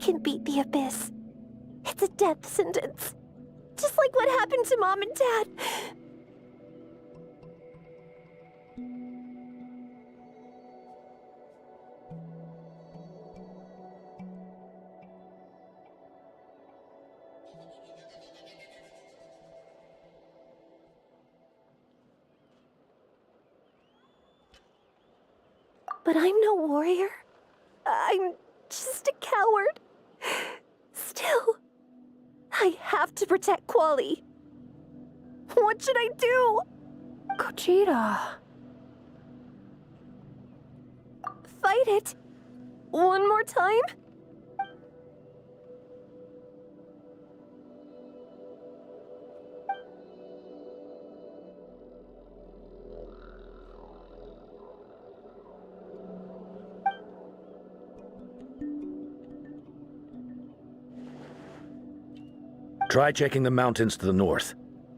can beat the abyss. It's a death sentence. Just like what happened to Mom and Dad. But I'm no warrior. I'm just a coward. Still, I have to protect Quali. What should I do? Gogeta. Fight it. One more time? Try checking the mountains to the north.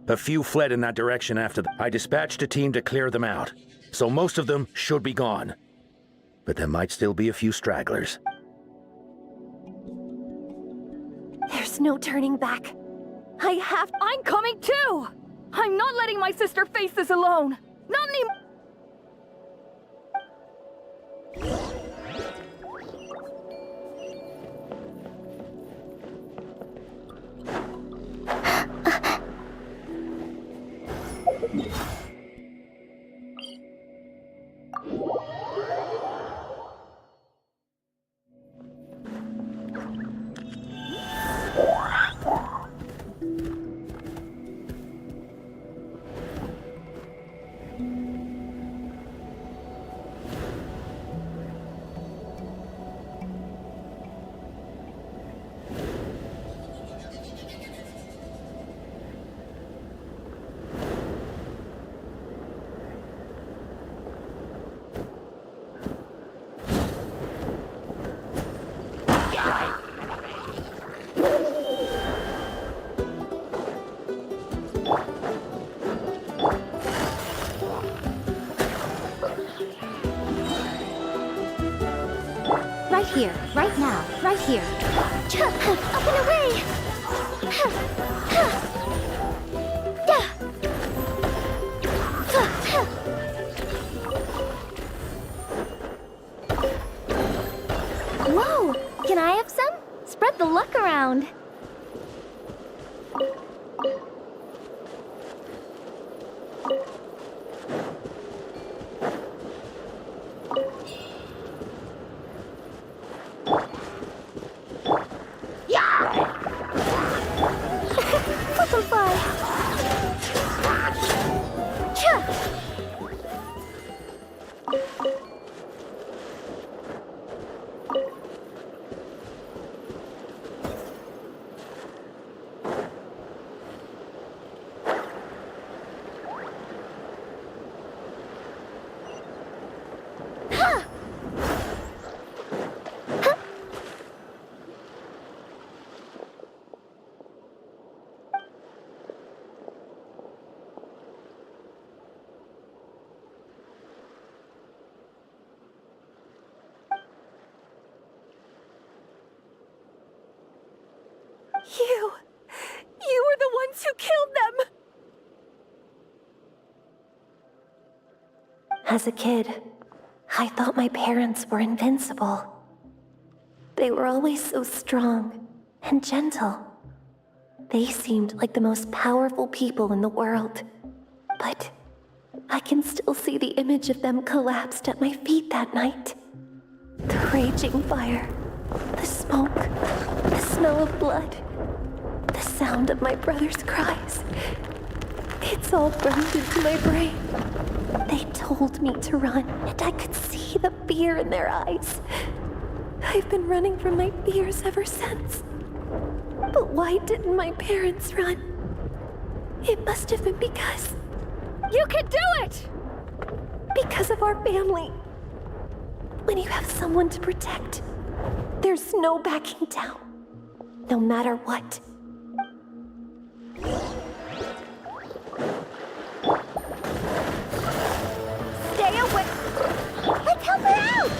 A few fled in that direction after I dispatched a team to clear them out, so most of them should be gone. But there might still be a few stragglers. There's no turning back. I'm coming too! I'm not letting my sister face this alone! Not anymore! Right here, right now, right here. Up and away! Whoa! Can I have some? Spread the luck around. Let them fly. You were the ones who killed them! As a kid, I thought my parents were invincible. They were always so strong and gentle. They seemed like the most powerful people in the world. But I can still see the image of them collapsed at my feet that night. The raging fire, the smoke, the smell of blood, the sound of my brother's cries. It's all burned into my brain. They told me to run, and I could see the fear in their eyes. I've been running from my fears ever since. But why didn't my parents run? It must have been because... You can do it! Because of our family. When you have someone to protect, there's no backing down, no matter what. Stay away! Let's help her out!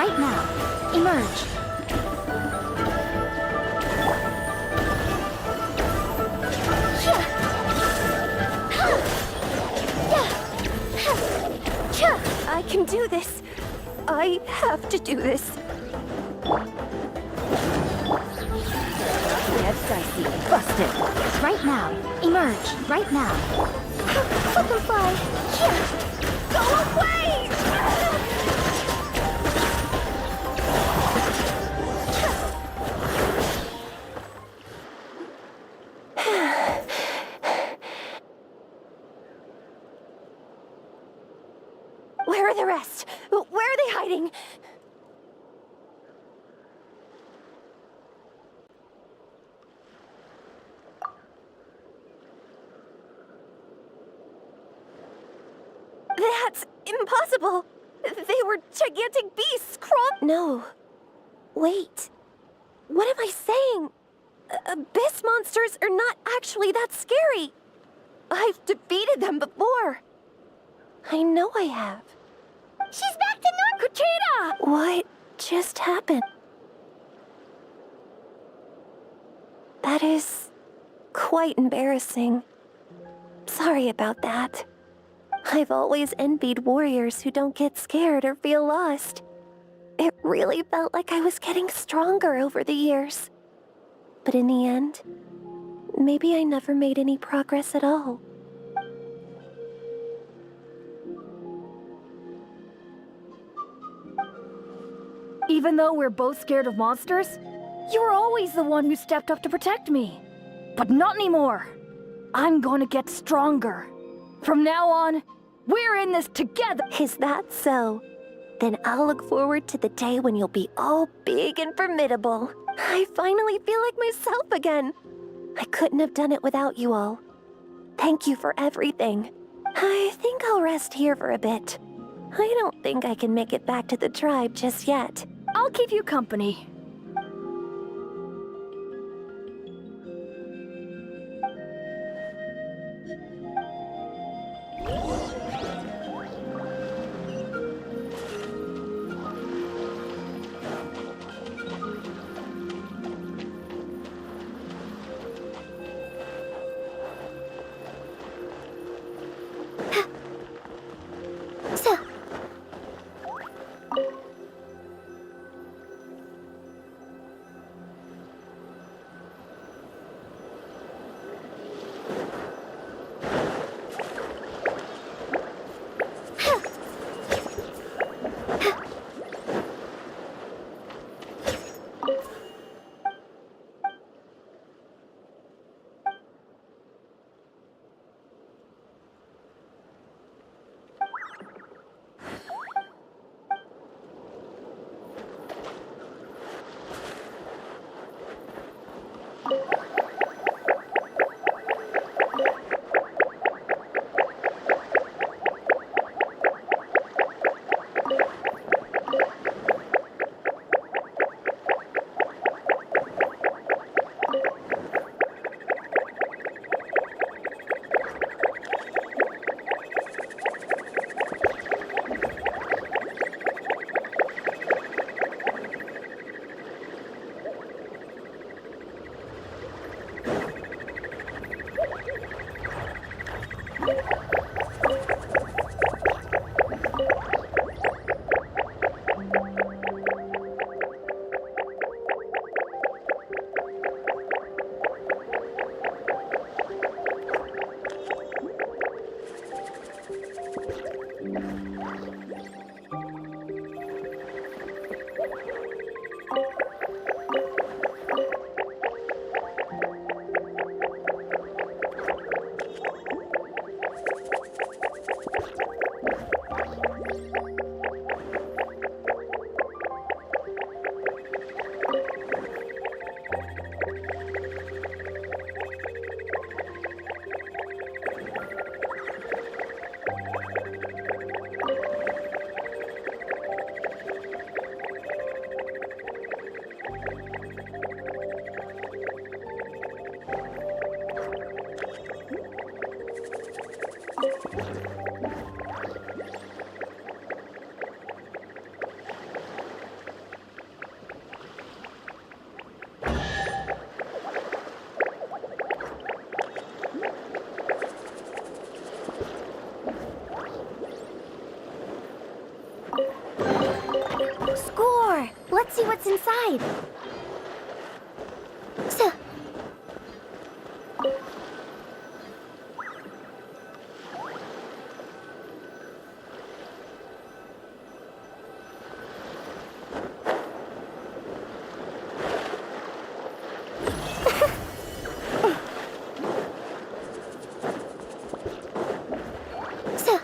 right now. Emerge. I can do this. I have to do this. Get dicey. Busted. Right now. Emerge. Right now. Butterfly! Here! Go away! Where are the rest? Where are they hiding? That's impossible! They were gigantic beasts, No. Wait. What am I saying? Abyss monsters are not actually that scary. I've defeated them before. I know I have. She's back to normal! Kuchida! What just happened? That is quite embarrassing. Sorry about that. I've always envied warriors who don't get scared or feel lost. It really felt like I was getting stronger over the years. But in the end, maybe I never made any progress at all. Even though we're both scared of monsters, you were always the one who stepped up to protect me. But not anymore. I'm gonna get stronger. From now on, we're in this together. Is that so? Then I'll look forward to the day when you'll be all big and formidable. I finally feel like myself again. I couldn't have done it without you all. Thank you for everything. I think I'll rest here for a bit. I don't think I can make it back to the tribe just yet. I'll keep you company. what's inside. So. So.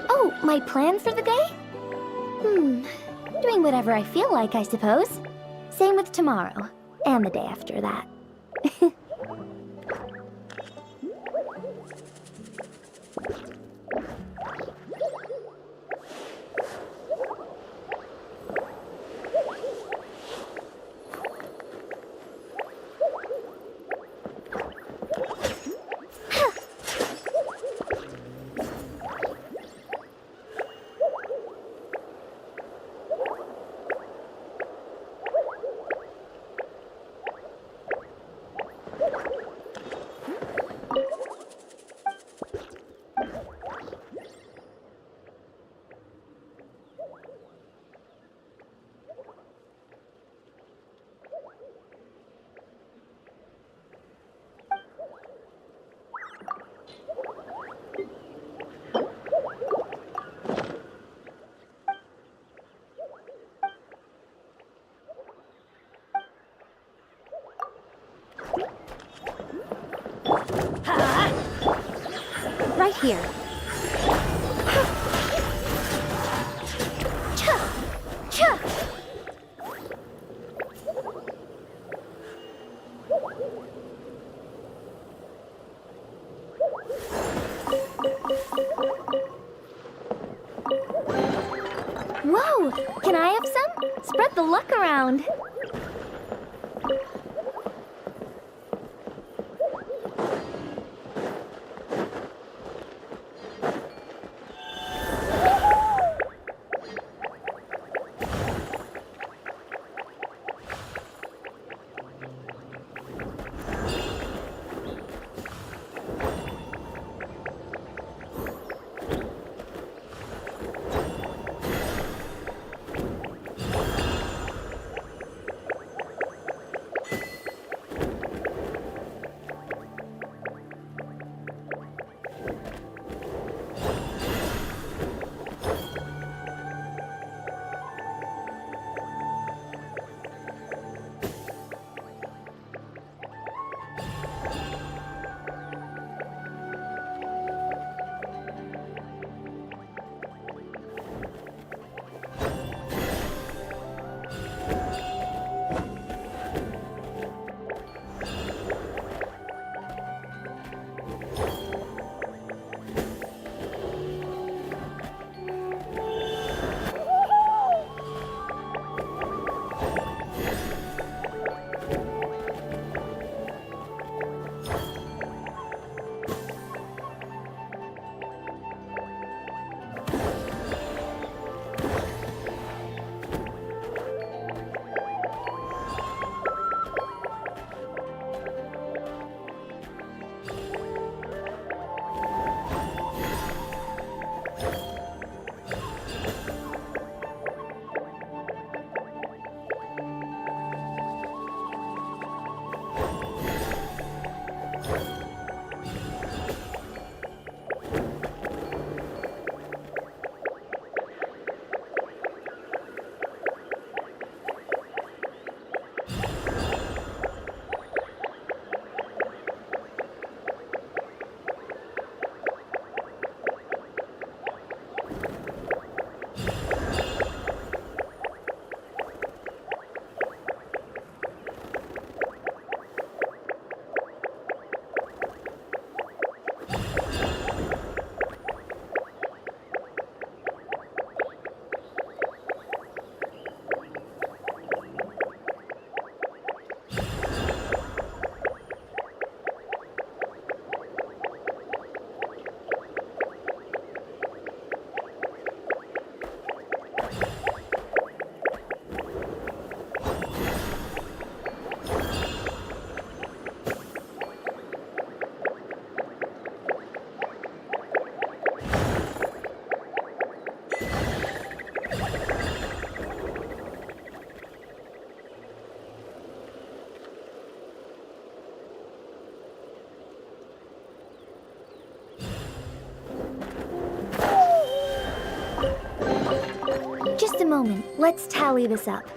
Oh, my plan for the day? Doing whatever I feel like, I suppose. Same with tomorrow, and the day after that. Right here. Cha! Cha! Whoa! Can I have some? Spread the luck around. moment. Let's tally this up.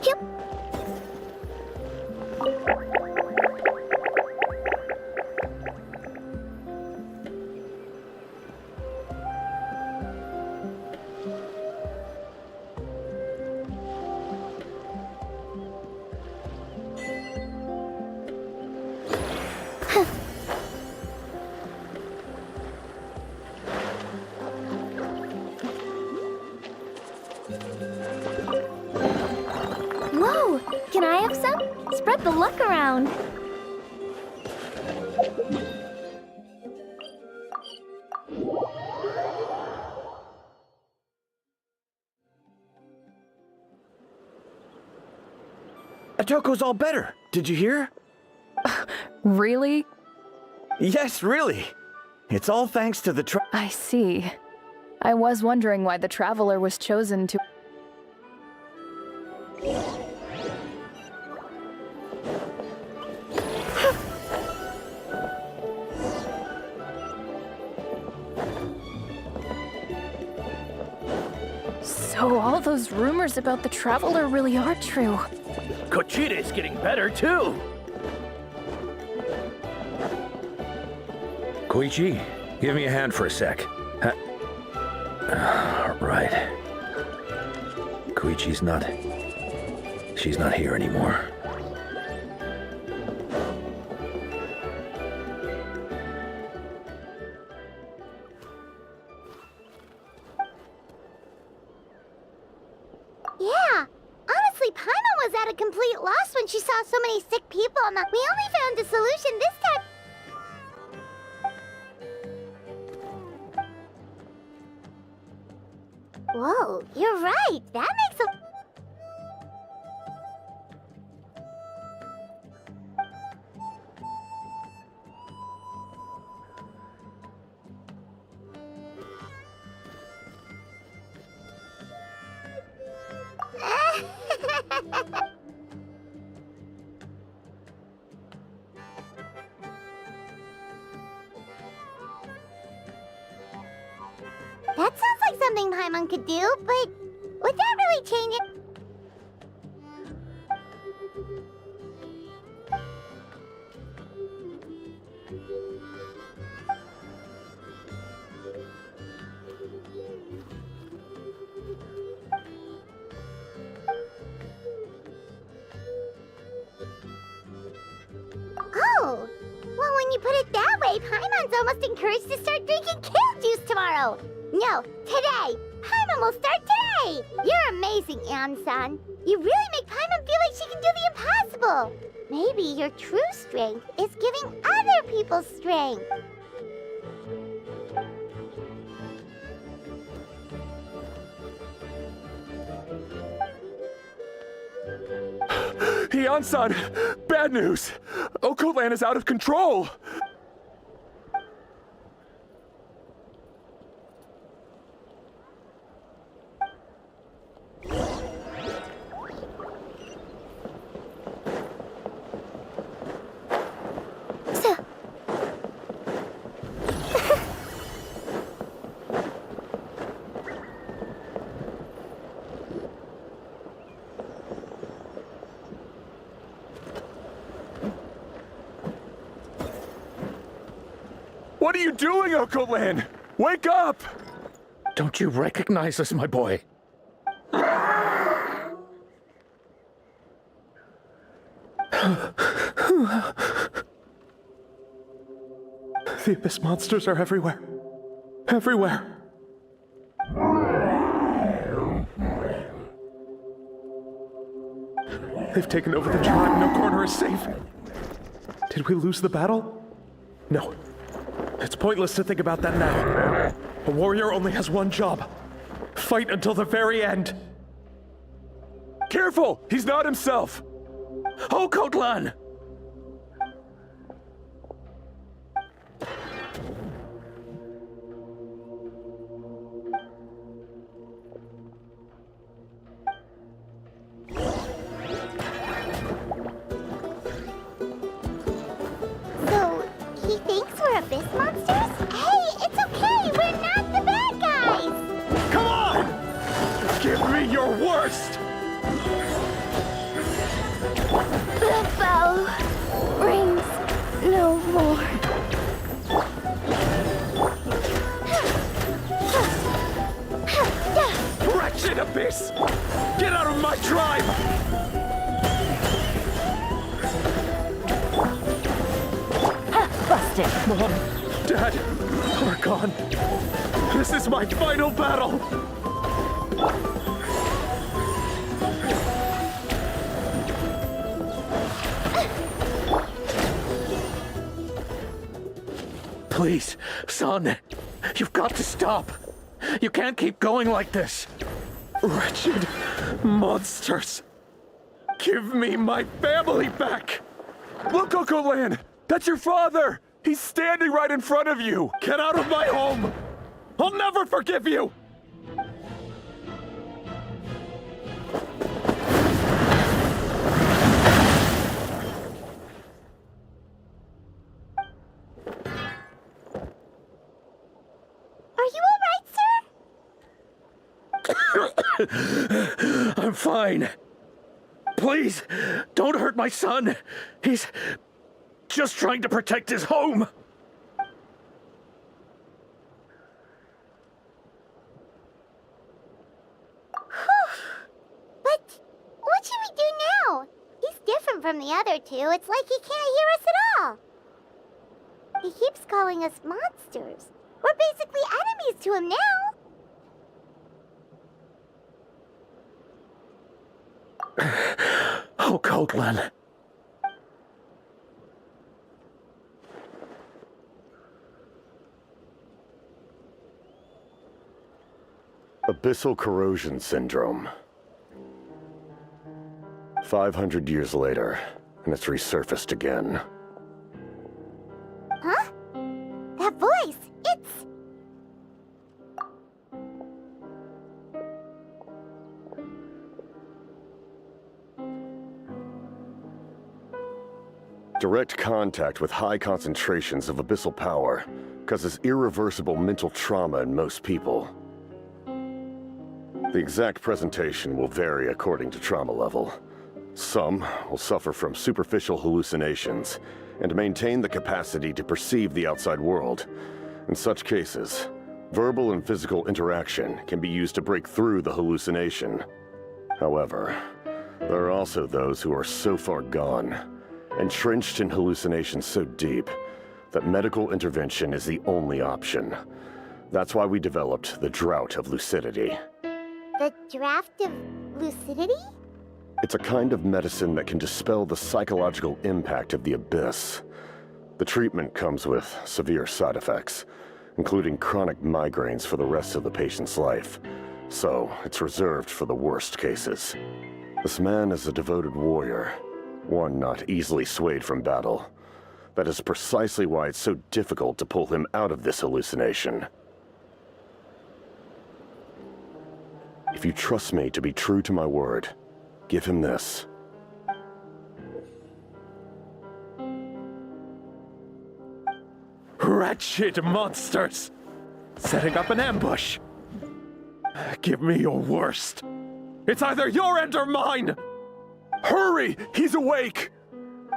Yep. Whoa! Can I have some? Spread the luck around. Atoko's all better. Did you hear? Really? Yes, really. It's all thanks to the I see. I was wondering why the Traveler was chosen to... So all those rumors about the Traveler really are true. Kochide's getting better, too! Koichi, give me a hand for a sec. Right. Koichi's not... She's not here anymore. Yeah. Honestly, Paimon was at a complete loss when she saw so many sick people, and we only found a solution this time. Whoa, you're right. That makes a... That sounds like something Paimon could do, but would that really change it? Oh, well, when you put it that way, Paimon's almost encouraged to start drinking kale juice tomorrow. No, today. Paimon will start today. You're amazing, Ann-san. You really make Paimon feel like she can do the impossible. Maybe your true strength is giving other people strength. Heian-san! Bad news! Okoland is out of control! What are you doing, Okoland? Wake up! Don't you recognize us, my boy? The Abyss monsters are everywhere. Everywhere. They've taken over the tribe. No corner is safe. Did we lose the battle? No. It's pointless to think about that now. A warrior only has one job. Fight until the very end. Careful! He's not himself! Oh, Kotlan! Give me your worst! The bell rings no more. Wretched abyss! Get out of my tribe! Busted. Mom, Dad, we're gone. This is my final battle! Please, son, you've got to stop. You can't keep going like this. Wretched monsters! Give me my family back! Look, Uncle Lan! That's your father! He's standing right in front of you! Get out of my home! I'll never forgive you! Are you alright, sir? I'm fine. Please, don't hurt my son. He's just trying to protect his home. But what should we do now? He's different from the other two. It's like he can't hear us at all. He keeps calling us monsters. We're basically enemies to him now. Oh, Coatlan. Abyssal corrosion syndrome. 500 years later, and it's resurfaced again. Huh? That voice, it's... Direct contact with high concentrations of abyssal power causes irreversible mental trauma in most people. The exact presentation will vary according to trauma level. Some will suffer from superficial hallucinations and maintain the capacity to perceive the outside world. In such cases, verbal and physical interaction can be used to break through the hallucination. However, there are also those who are so far gone, entrenched in hallucinations so deep, that medical intervention is the only option. That's why we developed the Drought of Lucidity. The draft of lucidity? It's a kind of medicine that can dispel the psychological impact of the abyss. The treatment comes with severe side effects, including chronic migraines for the rest of the patient's life. So, it's reserved for the worst cases. This man is a devoted warrior, one not easily swayed from battle. That is precisely why it's so difficult to pull him out of this hallucination. If you trust me to be true to my word, give him this. Wretched monsters! Setting up an ambush! Give me your worst! It's either your end or mine! Hurry! He's awake!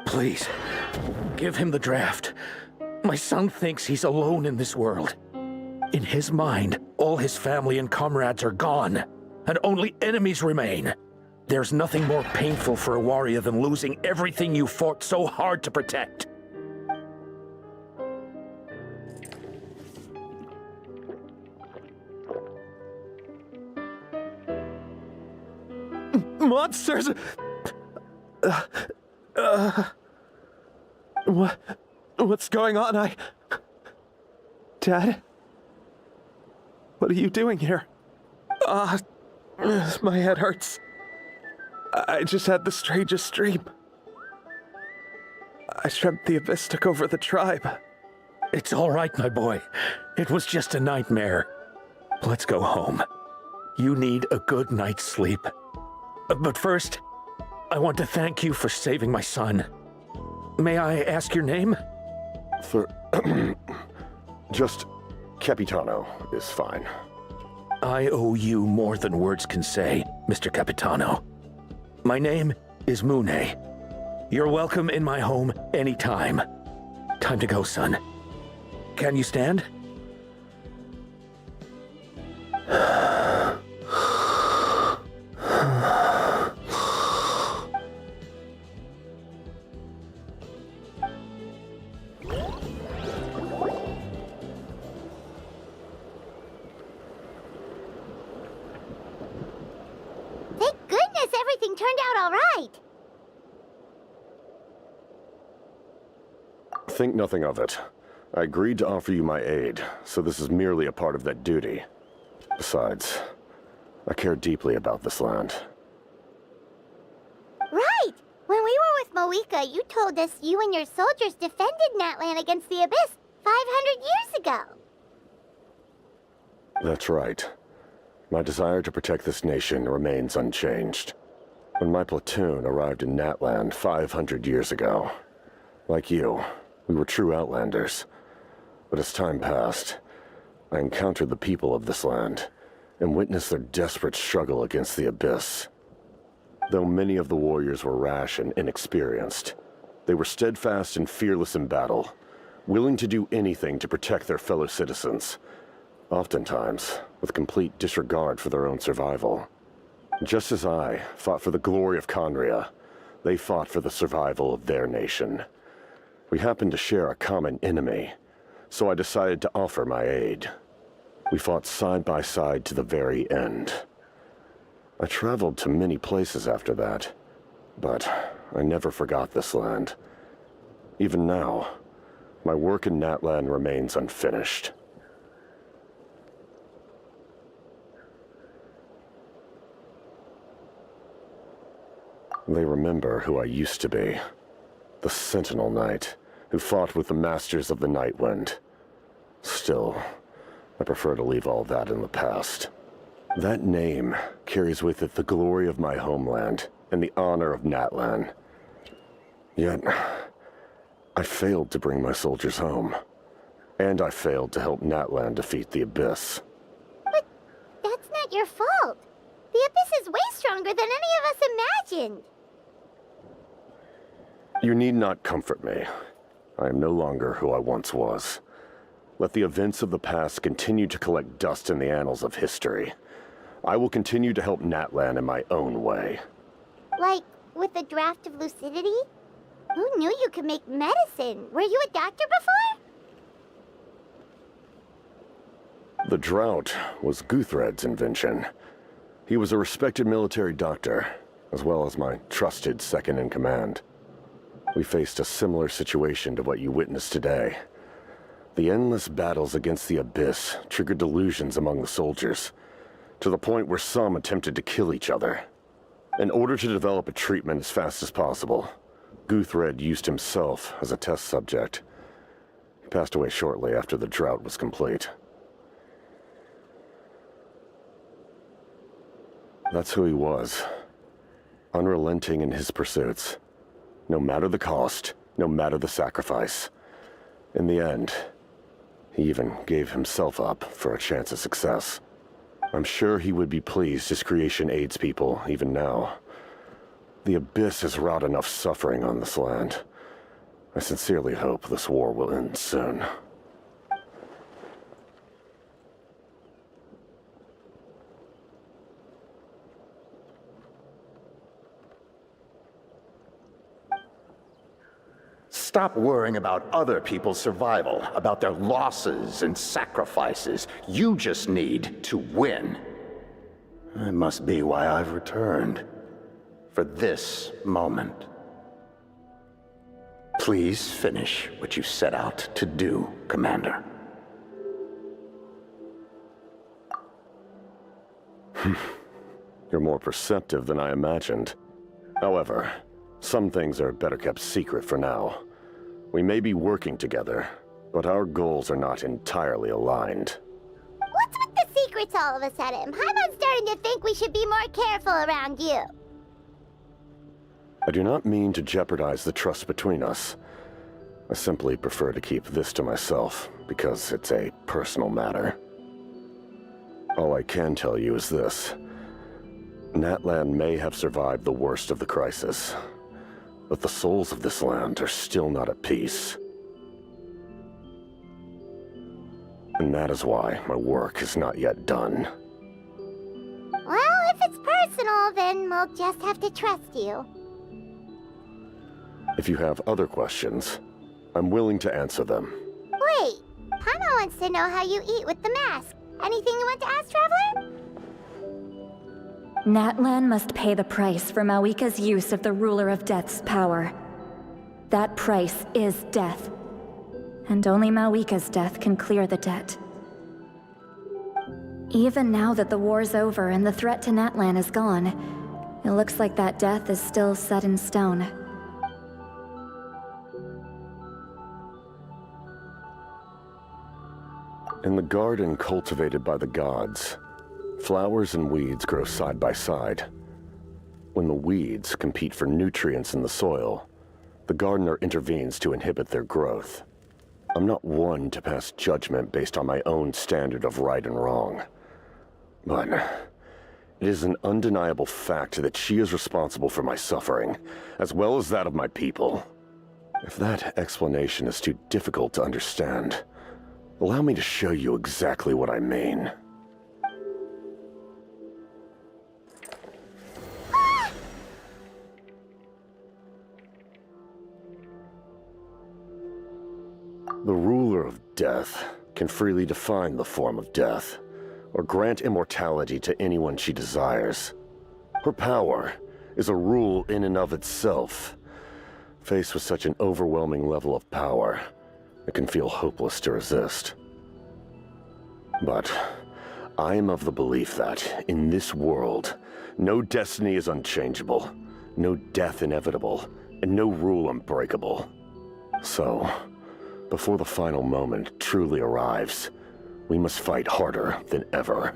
Please, give him the draft. My son thinks he's alone in this world. In his mind, all his family and comrades are gone, and only enemies remain. There's nothing more painful for a warrior than losing everything you fought so hard to protect. Monsters! What's going on? Dad? What are you doing here? My head hurts. I just had the strangest dream. I dreamt the abyss took over the tribe. It's all right, my boy. It was just a nightmare. Let's go home. You need a good night's sleep. But first, I want to thank you for saving my son. May I ask your name? Just Capitano is fine. I owe you more than words can say, Mr. Capitano. My name is Mune. You're welcome in my home anytime. Time to go, son. Can you stand? Thank goodness everything turned out all right. Think nothing of it. I agreed to offer you my aid, so this is merely a part of that duty. Besides, I care deeply about this land. Right! When we were with Moika, you told us you and your soldiers defended Natlan against the Abyss 500 years ago. That's right. My desire to protect this nation remains unchanged. When my platoon arrived in Natlan 500 years ago, like you, we were true outlanders. But as time passed, I encountered the people of this land and witnessed their desperate struggle against the Abyss. Though many of the warriors were rash and inexperienced, they were steadfast and fearless in battle, willing to do anything to protect their fellow citizens, oftentimes with complete disregard for their own survival. Just as I fought for the glory of Conria, they fought for the survival of their nation. We happened to share a common enemy, so I decided to offer my aid. We fought side by side to the very end. I traveled to many places after that, but I never forgot this land. Even now, my work in Natlan remains unfinished. They remember who I used to be. The Sentinel Knight, who fought with the Masters of the Night Wind. Still, I prefer to leave all that in the past. That name carries with it the glory of my homeland and the honor of Natlan. Yet, I failed to bring my soldiers home. And I failed to help Natlan defeat the Abyss. But that's not your fault. The Abyss is way stronger than any of us imagined. You need not comfort me. I am no longer who I once was. Let the events of the past continue to collect dust in the annals of history. I will continue to help Natlan in my own way. Like, with the draft of lucidity? Who knew you could make medicine? Were you a doctor before? The drought was Guthred's invention. He was a respected military doctor, as well as my trusted second-in-command. We faced a similar situation to what you witnessed today. The endless battles against the Abyss triggered delusions among the soldiers, to the point where some attempted to kill each other. In order to develop a treatment as fast as possible, Guthred used himself as a test subject. He passed away shortly after the drought was complete. That's who he was. Unrelenting in his pursuits. No matter the cost, no matter the sacrifice. In the end, he even gave himself up for a chance of success. I'm sure he would be pleased his creation aids people even now. The Abyss has wrought enough suffering on this land. I sincerely hope this war will end soon. Stop worrying about other people's survival, about their losses and sacrifices. You just need to win. That must be why I've returned. For this moment. Please finish what you set out to do, Commander. You're more perceptive than I imagined. However, some things are better kept secret for now. We may be working together, but our goals are not entirely aligned. What's with the secrets all of a sudden? Paimon's starting to think we should be more careful around you. I do not mean to jeopardize the trust between us. I simply prefer to keep this to myself, because it's a personal matter. All I can tell you is this. Natlan may have survived the worst of the crisis, but the souls of this land are still not at peace. And that is why my work is not yet done. Well, if it's personal, then we'll just have to trust you. If you have other questions, I'm willing to answer them. Wait, Paimon wants to know how you eat with the mask. Anything you want to ask, Traveler? Natlan must pay the price for Mawika's use of the Ruler of Death's power. That price is death. And only Mawika's death can clear the debt. Even now that the war's over and the threat to Natlan is gone, it looks like that death is still set in stone. In the garden cultivated by the gods, flowers and weeds grow side by side. When the weeds compete for nutrients in the soil, the gardener intervenes to inhibit their growth. I'm not one to pass judgment based on my own standard of right and wrong. But it is an undeniable fact that she is responsible for my suffering, as well as that of my people. If that explanation is too difficult to understand, allow me to show you exactly what I mean. The ruler of death can freely define the form of death, or grant immortality to anyone she desires. Her power is a rule in and of itself. Faced with such an overwhelming level of power, it can feel hopeless to resist. But I am of the belief that, in this world, no destiny is unchangeable, no death inevitable, and no rule unbreakable. So, before the final moment truly arrives, we must fight harder than ever.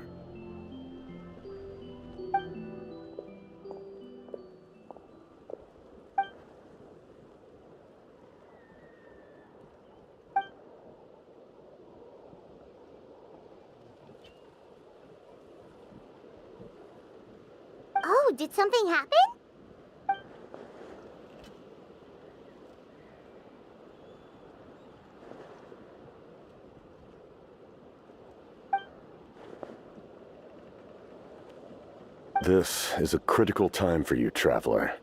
Oh, did something happen? This is a critical time for you, Traveler.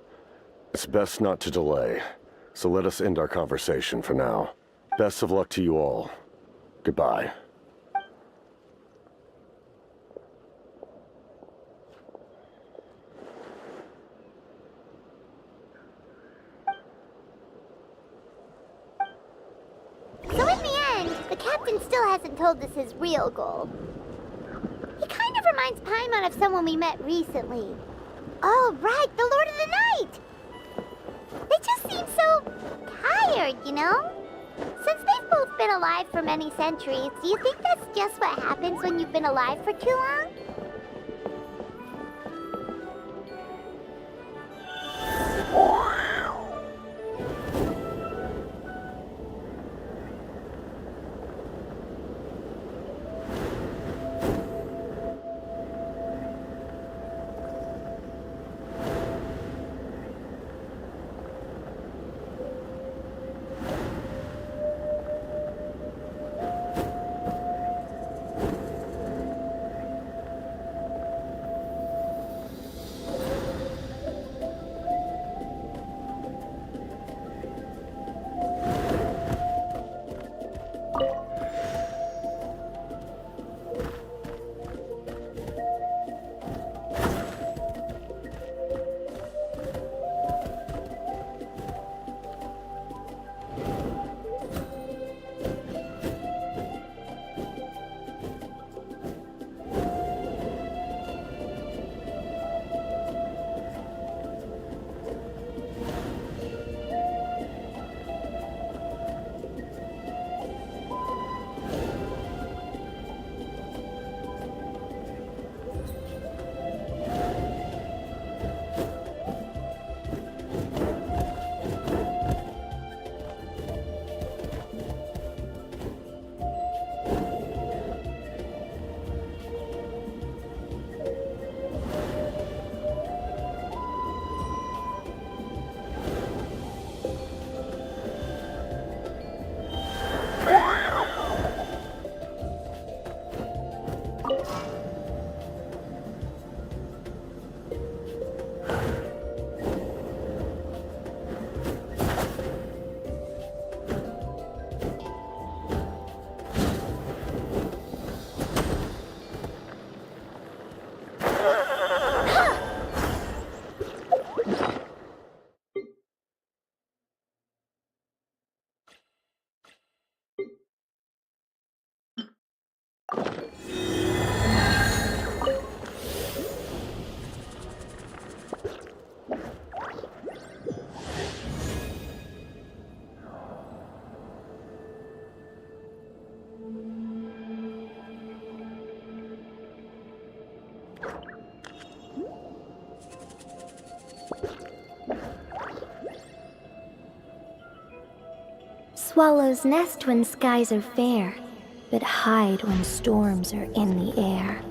It's best not to delay, so let us end our conversation for now. Best of luck to you all. Goodbye. So in the end, the captain still hasn't told us his real goal. He kind of reminds Paimon of someone we met recently. Oh, right, the Lord of the Night! They just seem so tired, you know? Since they've both been alive for many centuries, do you think that's just what happens when you've been alive for too long? Swallows nest when skies are fair, but hide when storms are in the air.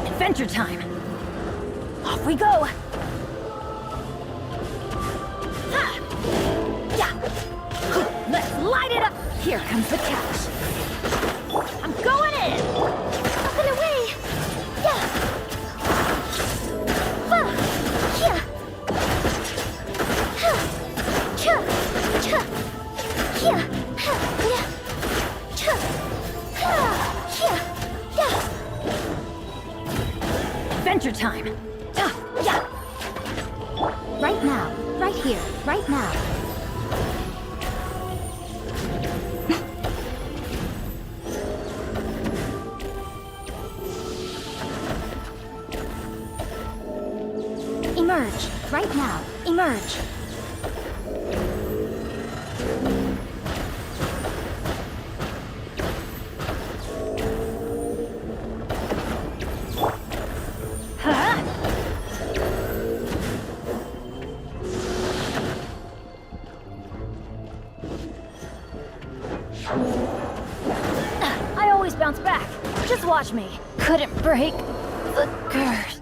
Adventure time! Off we go! Ha! Yeah! Let's light it up! Here comes the cash! I'm going in! Up and away! Yeah! Yeah! Cha! Cha! Yeah! Yeah! Cha! Yeah! Yeah! Adventure time! Yeah! Right now, right here, right now. Emerge, right now, emerge. I always bounce back. Just watch me. Couldn't break the curse.